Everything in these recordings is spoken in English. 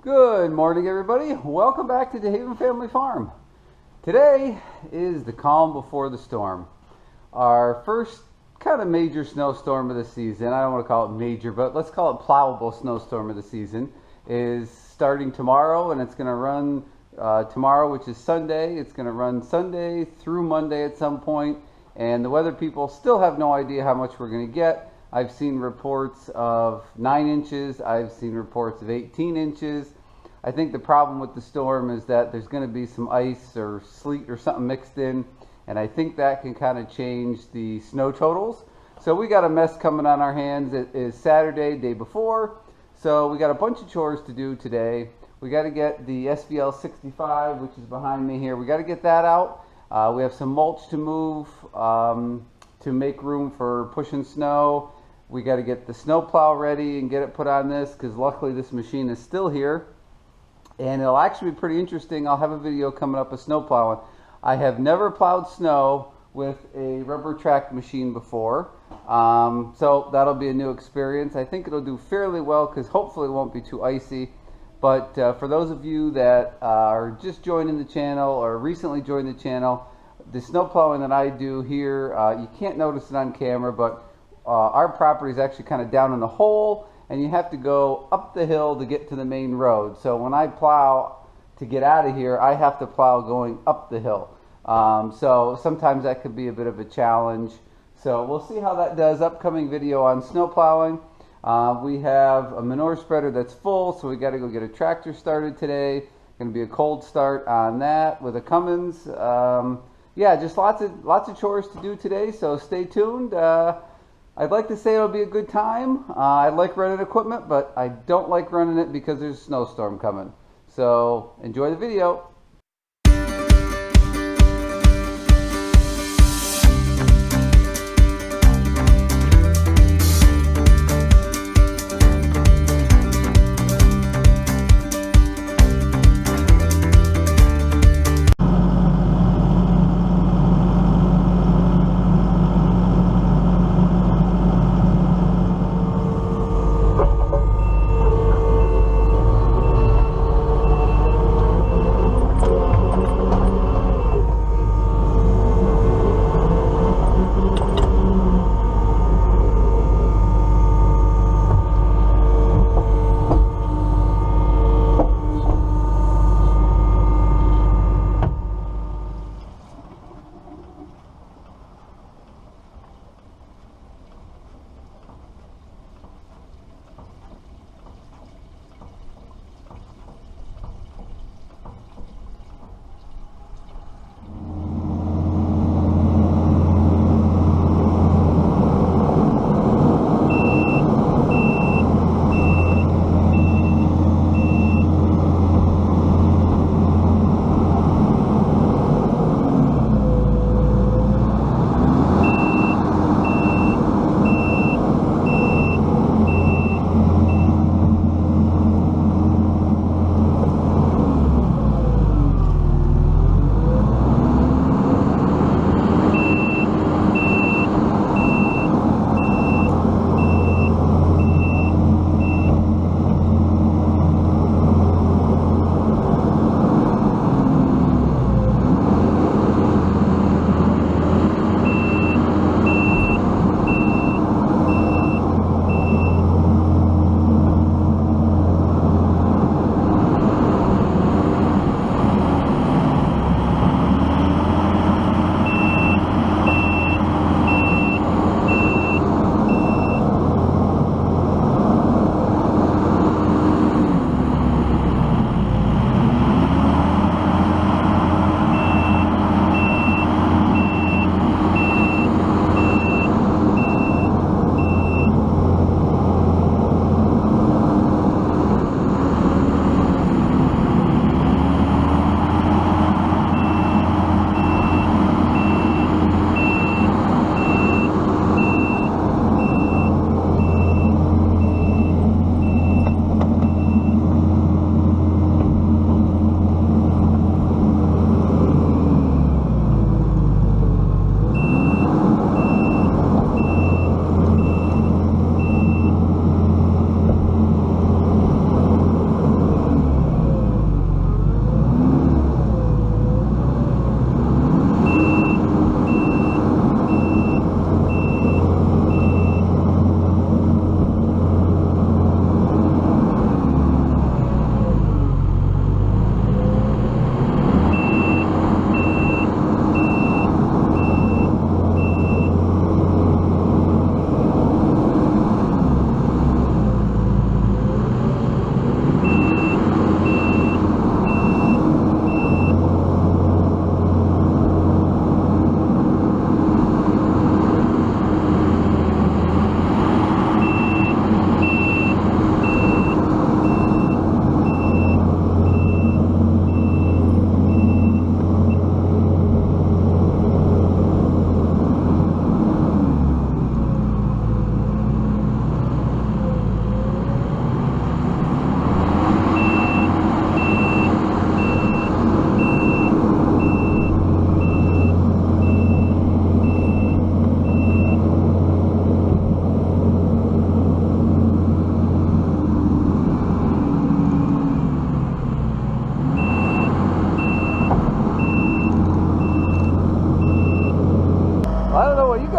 Good morning, everybody. Welcome back to DeHaven Family Farm. Today is the calm before the storm. Our first kind of major snowstorm of the season. I don't want to call it major, but let's call it plowable snowstorm of the season is starting tomorrow, and it's going to run tomorrow, which is Sunday. It's going to run Sunday through Monday at some point, and the weather people still have no idea how much we're going to get. I've seen reports of 9 inches. I've seen reports of 18 inches. I think the problem with the storm is that there's going to be some ice or sleet or something mixed in, and I think that can kind of change the snow totals. So we got a mess coming on our hands. It is Saturday, day before, so we got a bunch of chores to do today. We got to get the SVL 65, which is behind me here. We got to get that out. We have some mulch to move to make room for pushing snow. We got to get the snow plow ready and get it put on this, because luckily this machine is still here. And it'll actually be pretty interesting. I'll have a video coming up of snow plowing. I have never plowed snow with a rubber track machine before. So that'll be a new experience. I think it'll do fairly well because hopefully it won't be too icy. But for those of you that are just joining the channel or recently joined the channel, the snow plowing that I do here, you can't notice it on camera, but our property is actually kind of down in a hole, and you have to go up the hill to get to the main road. So when I plow to get out of here, I have to plow going up the hill. So sometimes that could be a bit of a challenge. So we'll see how that does. Upcoming video on snow plowing. We have a manure spreader that's full, so we got to go get a tractor started today. Going to be a cold start on that with a Cummins. Yeah, just lots of chores to do today, so stay tuned. I'd like to say it'll be a good time. I like running equipment, but I don't like running it because there's a snowstorm coming. So enjoy the video.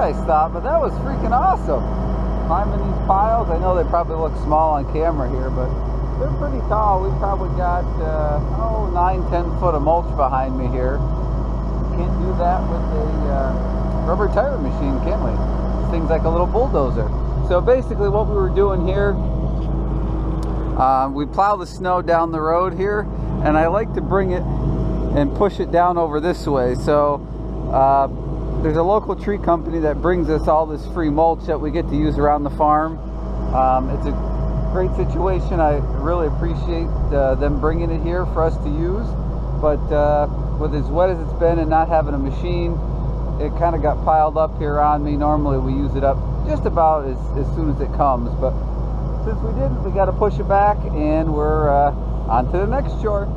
I stopped, but that was freaking awesome. Climbing these piles. I know they probably look small on camera here, but they're pretty tall. We've probably got 9-10 foot of mulch behind me here. Can't do that with a rubber tire machine, can we? This thing's like a little bulldozer. So basically what we were doing here, we plow the snow down the road here, and I like to bring it and push it down over this way. So there's a local tree company that brings us all this free mulch that we get to use around the farm. It's a great situation. I really appreciate them bringing it here for us to use. But with as wet as it's been and not having a machine, it kind of got piled up here on me. Normally we use it up just about as soon as it comes, but since we didn't, we got to push it back, and we're on to the next chore.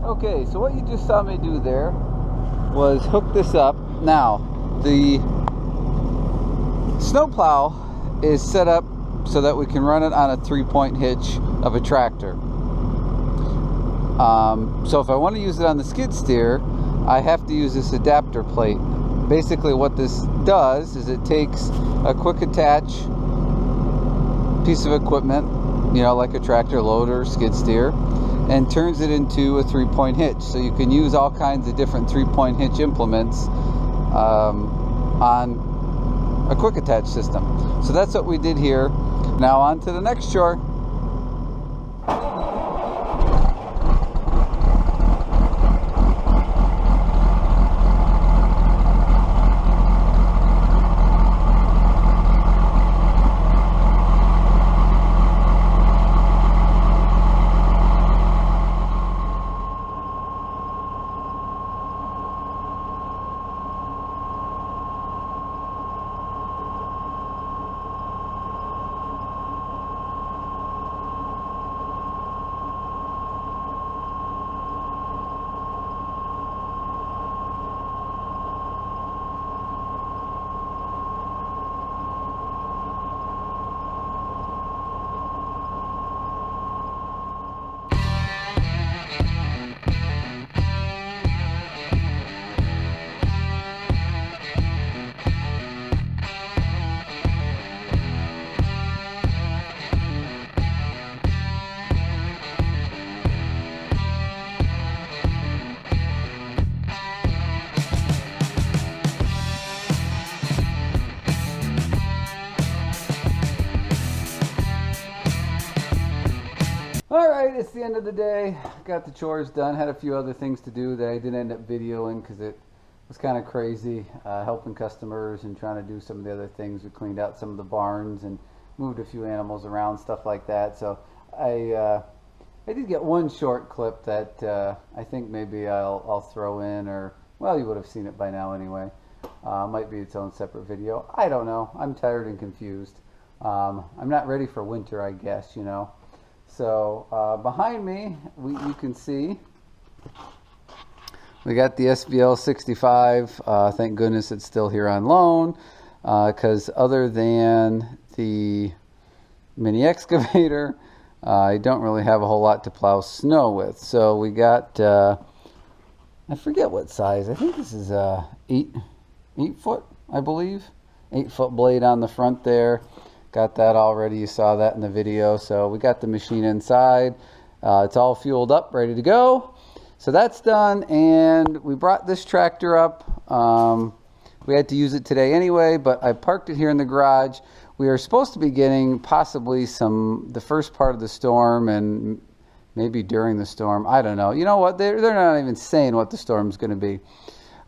Okay, so what you just saw me do there was hook this up. Now, the snowplow is set up so that we can run it on a 3-point hitch of a tractor. So if I want to use it on the skid steer, I have to use this adapter plate. Basically what this does is it takes a quick attach piece of equipment, you know, like a tractor loader, skid steer, and turns it into a 3-point hitch. So you can use all kinds of different 3-point hitch implements on a quick attach system. So that's what we did here. Now on to the next chore. Alright, it's the end of the day. Got the chores done. Had a few other things to do that I didn't end up videoing because it was kind of crazy, helping customers and trying to do some of the other things. We cleaned out some of the barns and moved a few animals around, stuff like that. So I did get one short clip that I think maybe I'll throw in, or, well, you would have seen it by now anyway. Might be its own separate video. I don't know. I'm tired and confused. I'm not ready for winter, I guess, you know. So behind me, you can see we got the SVL 65. Thank goodness it's still here on loan, because other than the mini excavator, I don't really have a whole lot to plow snow with. So we got, I forget what size. I think this is 8 foot, I believe. 8-foot blade on the front there. Got that already. You saw that in the video. So we got the machine inside. It's all fueled up, ready to go. So that's done, and we brought this tractor up. We had to use it today anyway, but I parked it here in the garage. We are supposed to be getting possibly the first part of the storm and maybe during the storm. I don't know. You know what? They're not even saying what the storm's going to be.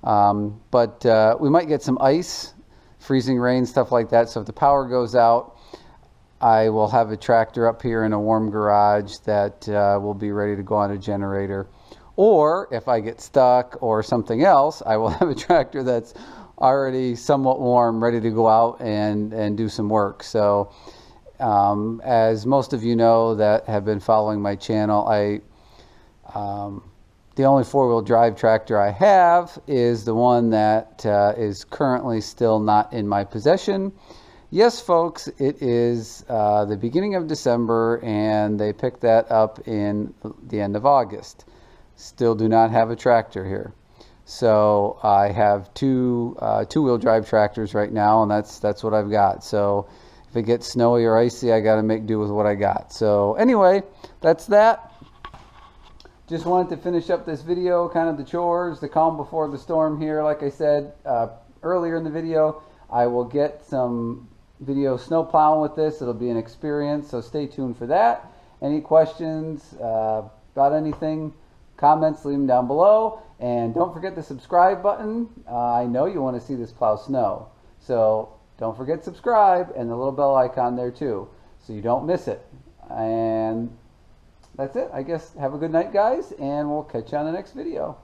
But we might get some ice, freezing rain, stuff like that. So if the power goes out, I will have a tractor up here in a warm garage that will be ready to go on a generator. Or if I get stuck or something else, I will have a tractor that's already somewhat warm, ready to go out and do some work. So as most of you know that have been following my channel, the only four-wheel drive tractor I have is the one that is currently still not in my possession. Yes, folks, it is the beginning of December, and they picked that up in the end of August. Still do not have a tractor here. So I have two-wheel drive tractors right now, and that's what I've got. So if it gets snowy or icy, I got to make do with what I got. So anyway, that's that. Just wanted to finish up this video, kind of the chores, the calm before the storm here. Like I said earlier in the video, I will get some video snow plowing with this. It'll be an experience, so stay tuned for that. Any questions about anything, comments, leave them down below. And don't forget the subscribe button. I know you want to see this plow snow. So don't forget subscribe and the little bell icon there too, so you don't miss it. And that's it. I guess have a good night, guys, and we'll catch you on the next video.